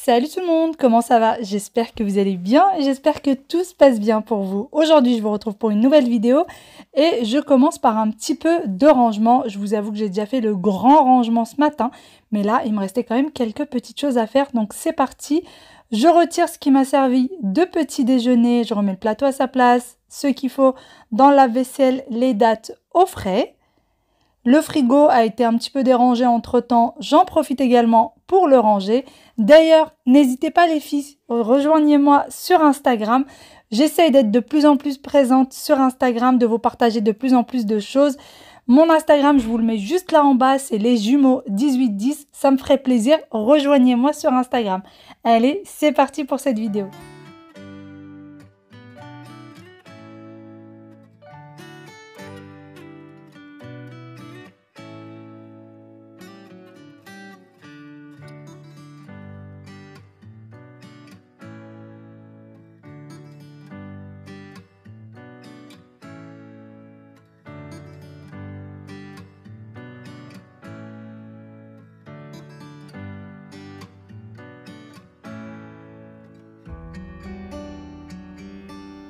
Salut tout le monde, comment ça va? J'espère que vous allez bien et j'espère que tout se passe bien pour vous. Aujourd'hui, je vous retrouve pour une nouvelle vidéo et je commence par un petit peu de rangement. Je vous avoue que j'ai déjà fait le grand rangement ce matin, mais là, il me restait quand même quelques petites choses à faire. Donc c'est parti, je retire ce qui m'a servi de petit déjeuner, je remets le plateau à sa place, ce qu'il faut dans la vaisselle, les dates au frais. Le frigo a été un petit peu dérangé entre-temps, j'en profite également pour le ranger. D'ailleurs, n'hésitez pas les filles, rejoignez-moi sur Instagram. J'essaye d'être de plus en plus présente sur Instagram, de vous partager de plus en plus de choses. Mon Instagram, je vous le mets juste là en bas, c'est les jumeaux 1810. Ça me ferait plaisir, rejoignez-moi sur Instagram. Allez, c'est parti pour cette vidéo.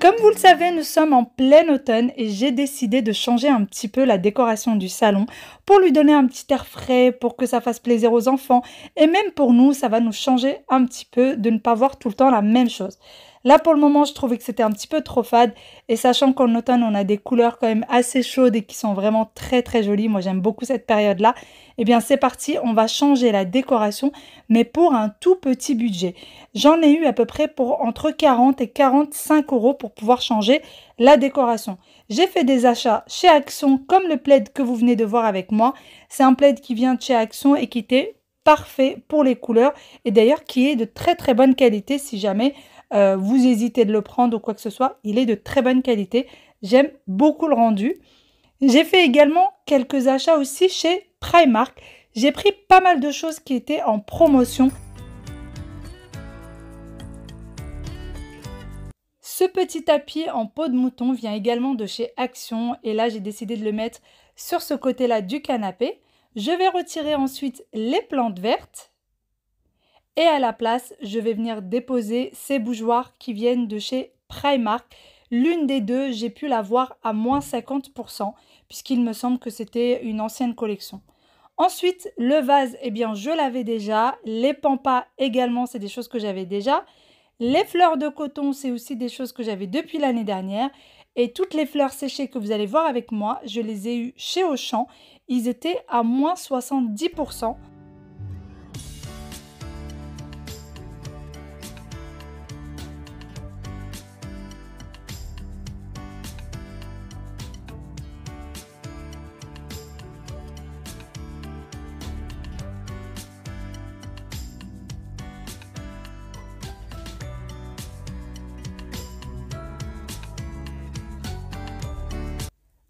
Comme vous le savez, nous sommes en plein automne et j'ai décidé de changer un petit peu la décoration du salon pour lui donner un petit air frais, pour que ça fasse plaisir aux enfants et même pour nous, ça va nous changer un petit peu de ne pas voir tout le temps la même chose. Là, pour le moment, je trouvais que c'était un petit peu trop fade et sachant qu'en automne, on a des couleurs quand même assez chaudes et qui sont vraiment très très jolies. Moi, j'aime beaucoup cette période-là. Eh bien, c'est parti, on va changer la décoration, mais pour un tout petit budget. J'en ai eu à peu près pour entre 40 et 45 € pour pouvoir changer la décoration. J'ai fait des achats chez Action, comme le plaid que vous venez de voir avec moi. C'est un plaid qui vient de chez Action et qui était parfait pour les couleurs et d'ailleurs qui est de très très bonne qualité si jamais vous hésitez de le prendre ou quoi que ce soit, il est de très bonne qualité. J'aime beaucoup le rendu. J'ai fait également quelques achats aussi chez Primark. J'ai pris pas mal de choses qui étaient en promotion. Ce petit tapis en peau de mouton vient également de chez Action et là j'ai décidé de le mettre sur ce côté-là du canapé. Je vais retirer ensuite les plantes vertes. Et à la place, je vais venir déposer ces bougeoirs qui viennent de chez Primark. L'une des deux, j'ai pu la voir à moins 50%, puisqu'il me semble que c'était une ancienne collection. Ensuite, le vase, eh bien, je l'avais déjà. Les pampas également, c'est des choses que j'avais déjà. Les fleurs de coton, c'est aussi des choses que j'avais depuis l'année dernière. Et toutes les fleurs séchées que vous allez voir avec moi, je les ai eues chez Auchan. Ils étaient à moins 70%.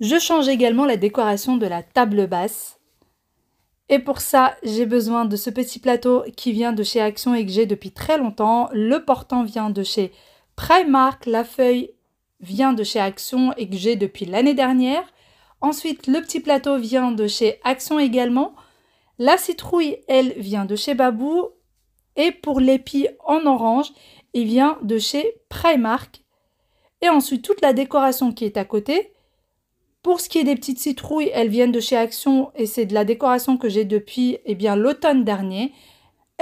Je change également la décoration de la table basse. Et pour ça, j'ai besoin de ce petit plateau qui vient de chez Action et que j'ai depuis très longtemps. Le portant vient de chez Primark. La feuille vient de chez Action et que j'ai depuis l'année dernière. Ensuite, le petit plateau vient de chez Action également. La citrouille, elle, vient de chez Babou. Et pour l'épi en orange, il vient de chez Primark. Et ensuite, toute la décoration qui est à côté. Pour ce qui est des petites citrouilles, elles viennent de chez Action et c'est de la décoration que j'ai depuis l'automne dernier.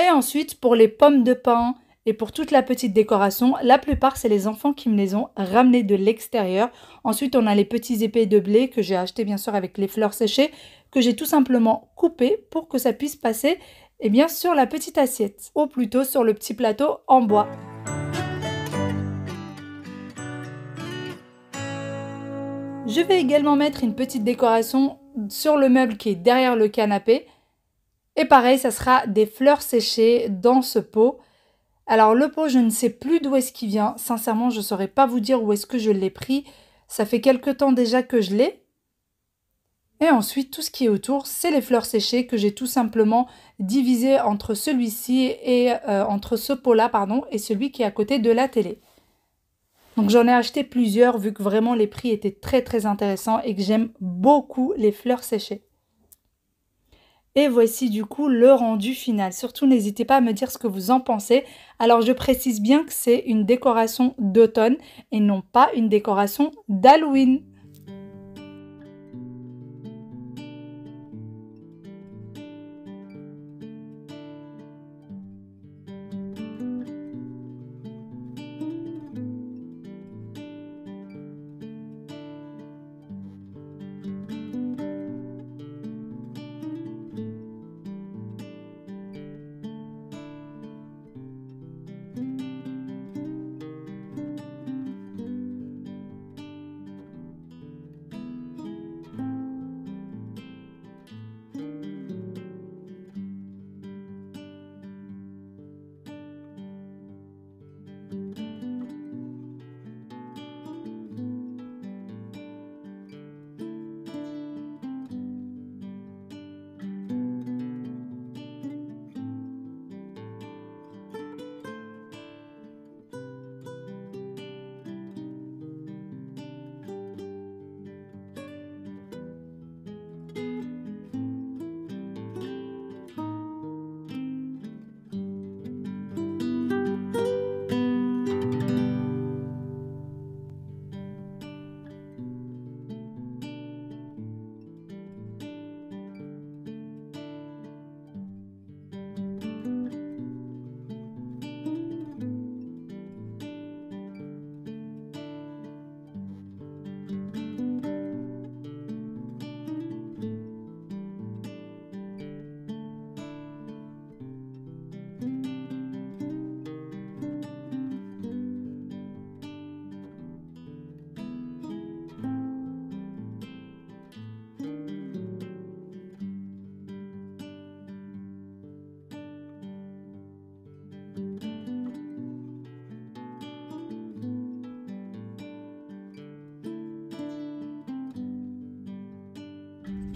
Et ensuite, pour les pommes de pin et pour toute la petite décoration, la plupart, c'est les enfants qui me les ont ramenées de l'extérieur. Ensuite, on a les petits épées de blé que j'ai achetés bien sûr avec les fleurs séchées, que j'ai tout simplement coupées pour que ça puisse passer sur la petite assiette, ou plutôt sur le petit plateau en bois. Je vais également mettre une petite décoration sur le meuble qui est derrière le canapé. Et pareil, ça sera des fleurs séchées dans ce pot. Alors le pot, je ne sais plus d'où est-ce qu'il vient. Sincèrement, je ne saurais pas vous dire où est-ce que je l'ai pris. Ça fait quelque temps déjà que je l'ai. Et ensuite, tout ce qui est autour, c'est les fleurs séchées que j'ai tout simplement divisé entre celui-ci et entre ce pot-là, pardon, et celui qui est à côté de la télé. Donc j'en ai acheté plusieurs vu que vraiment les prix étaient très très intéressants et que j'aime beaucoup les fleurs séchées. Et voici du coup le rendu final. Surtout, n'hésitez pas à me dire ce que vous en pensez. Alors, je précise bien que c'est une décoration d'automne et non pas une décoration d'Halloween.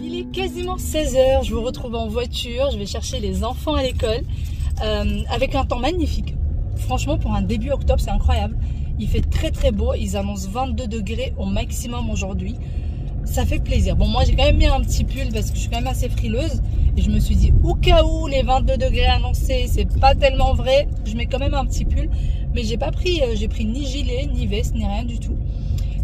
Il est quasiment 16 h, je vous retrouve en voiture, je vais chercher les enfants à l'école avec un temps magnifique. Franchement, pour un début octobre, c'est incroyable. Il fait très très beau, ils annoncent 22 degrés au maximum aujourd'hui. Ça fait plaisir. Bon, moi j'ai quand même mis un petit pull parce que je suis quand même assez frileuse. Et je me suis dit, au cas où les 22 degrés annoncés, c'est pas tellement vrai, je mets quand même un petit pull. Mais j'ai pas pris, j'ai pris ni gilet, ni veste, ni rien du tout.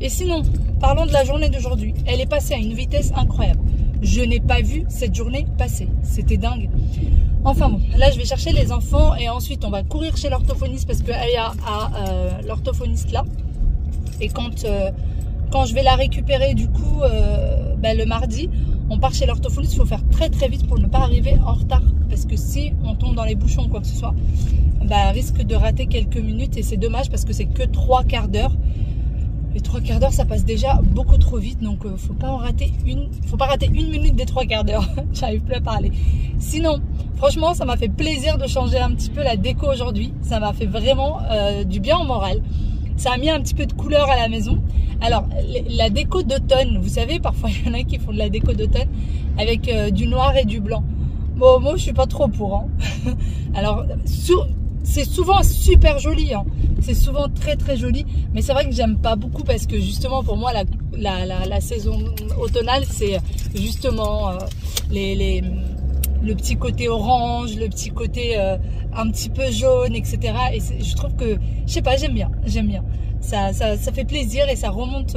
Et sinon, parlons de la journée d'aujourd'hui. Elle est passée à une vitesse incroyable. Je n'ai pas vu cette journée passer. C'était dingue. Enfin bon, là je vais chercher les enfants et ensuite on va courir chez l'orthophoniste parce que Aya a l'orthophoniste là. Et quand je vais la récupérer du coup le mardi, on part chez l'orthophoniste. Il faut faire très très vite pour ne pas arriver en retard. Parce que si on tombe dans les bouchons ou quoi que ce soit, risque de rater quelques minutes et c'est dommage parce que c'est que 3 quarts d'heure. Les 3 quarts d'heure, ça passe déjà beaucoup trop vite, donc faut pas rater une minute des 3 quarts d'heure. J'arrive plus à parler. Sinon, franchement, ça m'a fait plaisir de changer un petit peu la déco aujourd'hui. Ça m'a fait vraiment du bien au moral. Ça a mis un petit peu de couleur à la maison. Alors, la déco d'automne, vous savez, parfois il y en a qui font de la déco d'automne avec du noir et du blanc. Bon, moi, je suis pas trop pour. Hein. Alors, c'est souvent super joli, hein. C'est souvent très très joli, mais c'est vrai que j'aime pas beaucoup parce que justement pour moi la saison automnale c'est justement le petit côté orange, le petit côté un petit peu jaune, etc. Et je trouve que, je sais pas, j'aime bien, ça fait plaisir et ça remonte.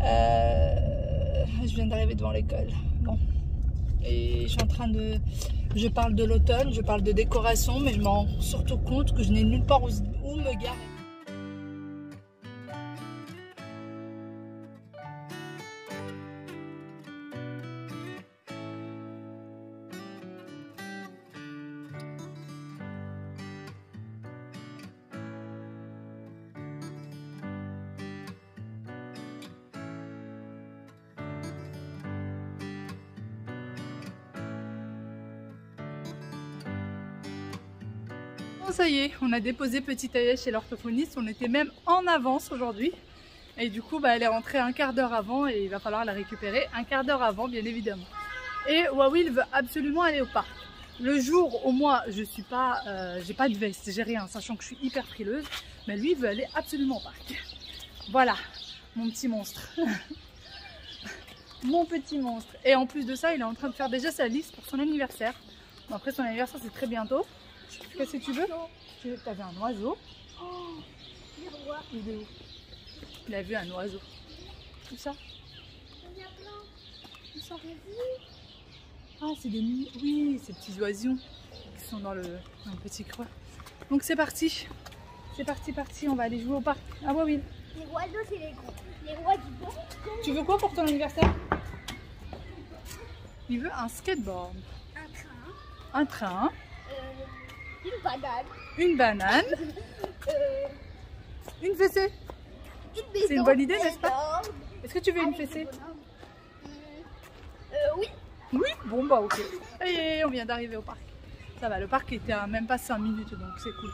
Je viens d'arriver devant l'école, bon. Et je parle de l'automne, je parle de décoration, mais je me rends surtout compte que je n'ai nulle part où me garer. Ça y est, on a déposé petite Aya chez l'orthophoniste, on était même en avance aujourd'hui. Et du coup, elle est rentrée un quart d'heure avant et il va falloir la récupérer un quart d'heure avant, bien évidemment. Et Wawil veut absolument aller au parc. Le jour où moi, je suis pas, j'ai pas de veste, j'ai rien, sachant que je suis hyper frileuse, mais lui, il veut aller absolument au parc. Voilà, mon petit monstre. Mon petit monstre. Et en plus de ça, il est en train de faire déjà sa liste pour son anniversaire. Bon, après son anniversaire, c'est très bientôt. Qu'est-ce que tu veux? Tu avais un oiseau. Oh, le roi. Il est où? Il a vu un oiseau. Où ça? Il y en a plein. Où ça? T'as vu? Ah, c'est des oui, ces petits oisillons qui sont dans le petit creux. Donc c'est parti. C'est parti, on va aller jouer au parc. Ah ouais, oui. Les oiseaux, c'est les rois du bon. Tu veux quoi pour ton anniversaire? Il veut un skateboard, Un train. un train, Une banane. une banane, une fessée. Une maison. C'est une bonne idée, n'est-ce pas? énorme. Est-ce que tu veux une Avec des fessée? bonhommes. Oui. Oui. Bon bah ok. Et on vient d'arriver au parc. Ça va, le parc était à même pas 5 minutes, donc c'est cool.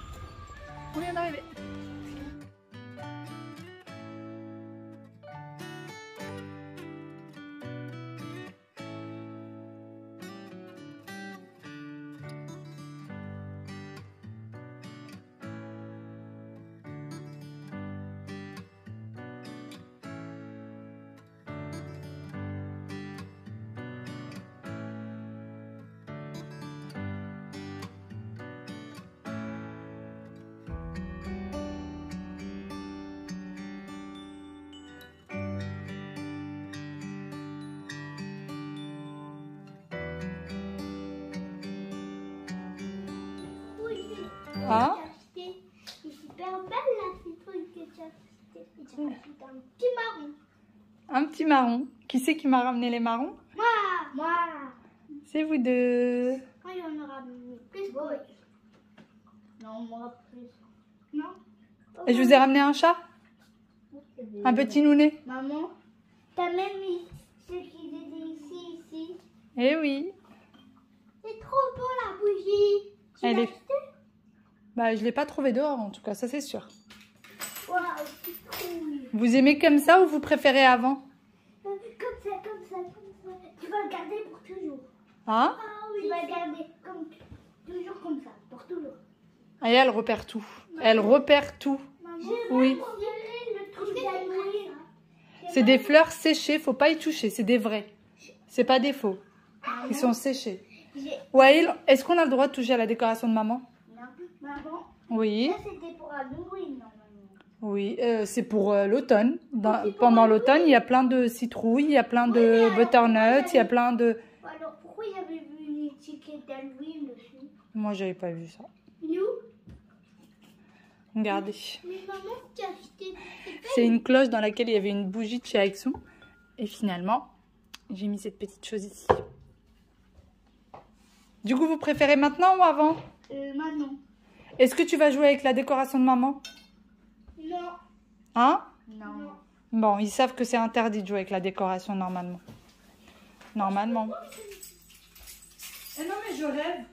On vient d'arriver. Hein? C'est super belle la citrouille que tu as achetée. Et tu as acheté un petit marron. Un petit marron. Qui c'est qui m'a ramené les marrons? Moi. C'est vous deux. Moi, il en aura ramené plus que moi. Non, moi plus. Non. Et je vous ai ramené un chat? Un petit nounet? Maman, t'as même mis ce qu'ils étaient ici. Eh oui. C'est trop beau la bougie. Tu Elle l'as est- acheté? Bah je l'ai pas trouvé dehors en tout cas, ça c'est sûr. Waouh, citrouille. Vous aimez comme ça ou vous préférez avant? Comme ça. Tu vas le garder pour toujours. Hein? Ah oui. Tu vas le garder toujours comme ça, pour toujours. Et elle repère tout. Elle repère tout. Maman, Oui. le truc d'Halloween. C'est des fleurs séchées, faut pas y toucher, c'est des vrais. C'est pas des faux. Ils sont séchés. Wael, est-ce qu'on a le droit de toucher à la décoration de maman? Non, maman, Oui. ça c'était pour Halloween normalement. Oui, c'est pour l'automne. Pendant l'automne, il y a plein de citrouilles, il y a plein de butternuts, il y a plein de... Alors pourquoi il y avait vu une étiquette d'Halloween dessus? Moi, j'avais pas vu ça. Nous? Regardez. Mais maman, tu as acheté. C'est une cloche dans laquelle il y avait une bougie de chez Action. Et finalement, j'ai mis cette petite chose ici. Du coup, vous préférez maintenant ou avant? Maintenant. Est-ce que tu vas jouer avec la décoration de maman? Non. Hein? Non. Bon, ils savent que c'est interdit de jouer avec la décoration normalement. Normalement. Eh non, mais je rêve.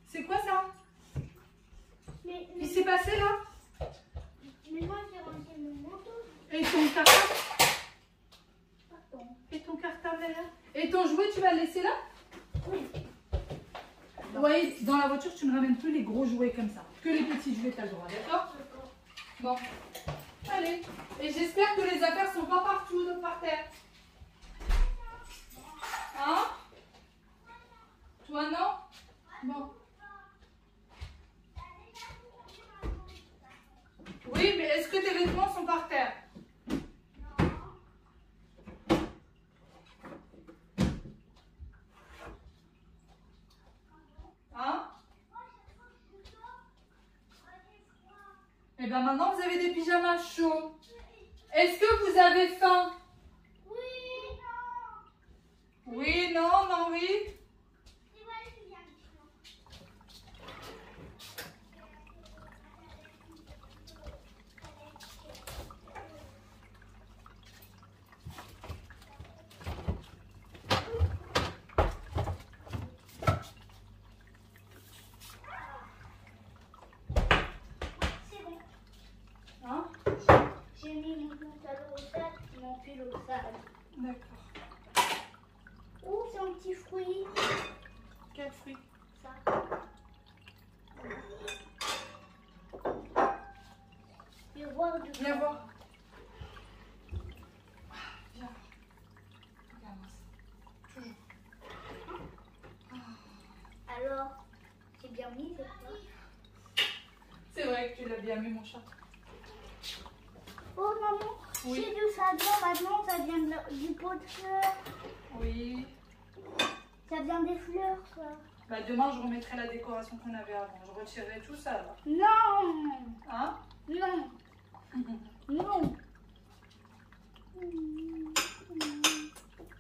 C'est quoi ça? Mais Il s'est passé là? moi j'ai rangé mon manteau. Et ton cartable? Pardon. Et ton cartable est là? Et ton jouet, tu vas le laisser là? Oui. Ouais, dans la voiture, tu ne ramènes plus les gros jouets comme ça. Que les petits jouets, t'as le droit, d'accord? Bon. Allez. Et j'espère que les affaires sont pas partout, donc par terre. Hein? Toi, non? Bon. Oui, mais est-ce que tes vêtements sont par terre? Hein? Et bien maintenant vous avez des pyjamas chauds. Est-ce que vous avez faim? Oui. Oui, non, non, oui. C'est bon. Hein? J'ai mis mon pantalon au sac, mon pull au sac. D'accord. Oh, c'est un petit fruit. Quel fruit? Ça. Le roi du Viens voir. Viens. Regarde. croyais que tu l'as bien mis, mon chat. Oh maman, Oui. c'est d'où ça vient maintenant? Ça vient du pot de fleurs. Oui. Ça vient des fleurs, ça. Bah demain, je remettrai la décoration qu'on avait avant. Je retirerai tout ça, là. Non. Hein? Non. Non.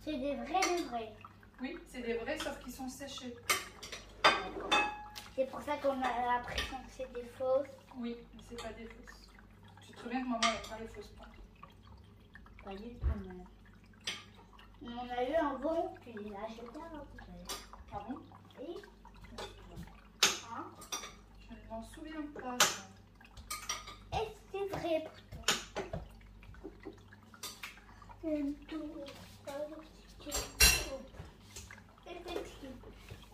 C'est des vrais. Oui, c'est des vrais, sauf qu'ils sont séchés. C'est pour ça qu'on a l'impression que c'est des fausses. Oui, mais c'est pas des fausses. Tu te souviens que maman n'avait pas les fausses plantes? Pas du tout, même. On a eu un bon, puis il a acheté un peu. Ah bon? Oui. Hein? Je ne m'en souviens pas. Est-ce que c'est vrai pourtant? J'aime tout.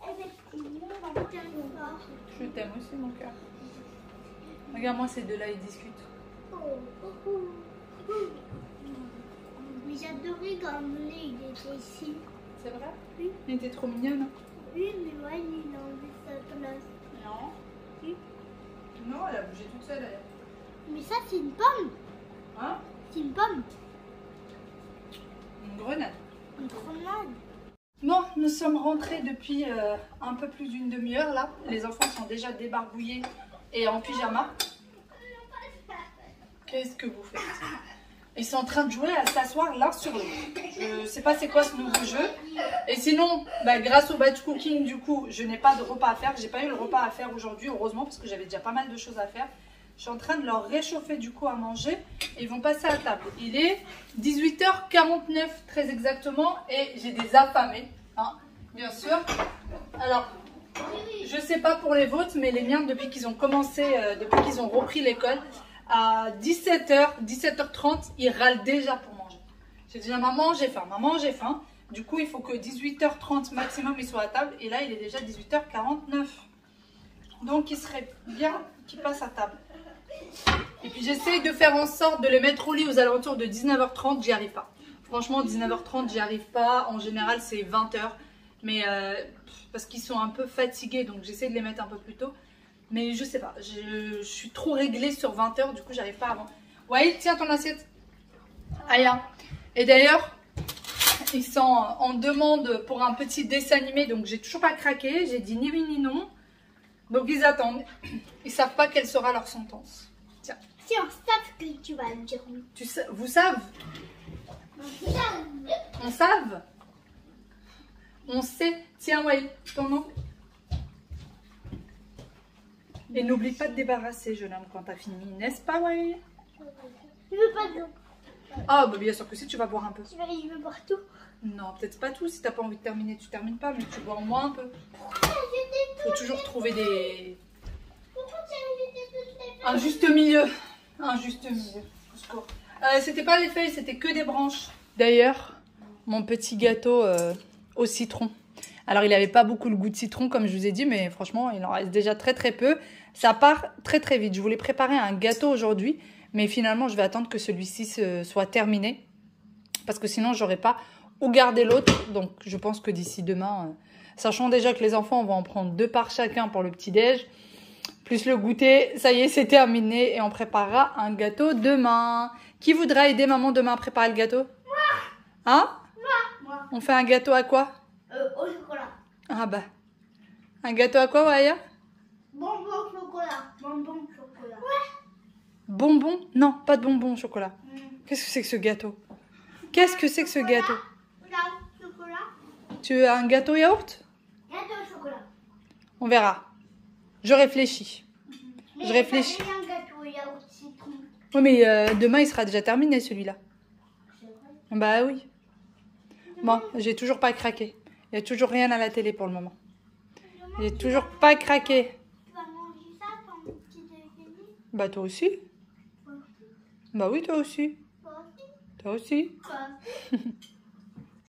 Effectivement, on t'aime pas. Je t'aime aussi, mon cœur. Regarde-moi ces deux-là, ils discutent. Mais j'adorais quand il était ici. C'est vrai? Oui. Il était trop mignonne. Hein? Oui, mais moi, il a enlevé sa place. Non. Oui. Non, elle a bougé toute seule, elle. Mais ça, c'est une pomme. Hein? C'est une pomme. Une grenade. Une grenade. Bon, nous sommes rentrés depuis un peu plus d'une demi-heure là. Les enfants sont déjà débarbouillés et en pyjama. Qu'est-ce que vous faites? Ils sont en train de jouer à s'asseoir l'un sur l'autre. Je sais pas c'est quoi ce nouveau jeu. Et sinon, bah, grâce au batch cooking, du coup, je n'ai pas de repas à faire. J'ai pas eu le repas à faire aujourd'hui, heureusement, parce que j'avais déjà pas mal de choses à faire. Je suis en train de leur réchauffer du coup à manger et ils vont passer à table. Il est 18h49 très exactement et j'ai des affamés, hein, bien sûr. Alors, je sais pas pour les vôtres, mais les miens depuis qu'ils ont commencé, depuis qu'ils ont repris l'école, à 17h, 17h30, ils râlent déjà pour manger. J'ai dit maman j'ai faim, maman j'ai faim. Du coup il faut que 18h30 maximum ils soient à table et là il est déjà 18h49. Donc il serait bien qu'ils passent à table. Et puis j'essaye de faire en sorte de les mettre au lit aux alentours de 19h30, j'y arrive pas. Franchement 19h30 j'y arrive pas, en général c'est 20h. Mais parce qu'ils sont un peu fatigués donc j'essaie de les mettre un peu plus tôt. Mais je sais pas, je suis trop réglée sur 20h, du coup j'arrive pas avant. Ouais, tiens ton assiette. Aya. Et d'ailleurs, ils sont en demande pour un petit dessin animé, donc j'ai toujours pas craqué, j'ai dit ni oui ni non. Donc ils attendent, ils savent pas quelle sera leur sentence. Tiens. Si on sait que tu vas me dire oui. Vous savez? On savent? On sait. Tiens, ouais, ton nom. Et n'oublie pas de débarrasser, jeune homme, quand t'as fini, n'est-ce pas, ouais? Je veux pas d'eau. Ah, bah bien sûr que si, tu vas boire un peu. Je veux boire tout. Non, peut-être pas tout. Si t'as pas envie de terminer, tu termines pas, mais tu bois au moins un peu. Faut toujours trouver des... Pourquoi tu as invité toutes les Un juste milieu. Un juste milieu. Au secours. C'était pas les feuilles, c'était que des branches. D'ailleurs, mon petit gâteau au citron. Alors, il n'avait pas beaucoup le goût de citron, comme je vous ai dit, mais franchement, il en reste déjà très très peu. Ça part très très vite. Je voulais préparer un gâteau aujourd'hui, mais finalement, je vais attendre que celui-ci soit terminé. Parce que sinon, j'aurais pas où garder l'autre. Donc, je pense que d'ici demain, sachant déjà que les enfants vont en prendre 2 par chacun pour le petit-déj, plus le goûter, ça y est, c'est terminé. Et on préparera un gâteau demain. Qui voudra aider maman demain à préparer le gâteau? Moi. Hein? Moi. On fait un gâteau à quoi? Au chocolat. Ah bah. Un gâteau à quoi, Waya? Bonbon chocolat. Bonbon chocolat. Ouais. Bonbon? Non, pas de bonbon au chocolat. Qu'est-ce que c'est que ce gâteau? Qu'est-ce que c'est que ce gâteau? Chocolat. Tu veux un gâteau yaourt? Gâteau au chocolat. On verra. Je réfléchis. Je réfléchis. Un gâteau au yaourt citron. Oui, mais demain, il sera déjà terminé, celui-là. C'est vrai. Bah oui. Bon, j'ai toujours pas craqué. Il n'y a toujours rien à la télé pour le moment. J'ai toujours pas craqué. Tu vas manger ça ton petit déjeuner? Bah toi aussi. Toi aussi. Bah oui, toi aussi. Toi aussi. Toi aussi. Toi aussi.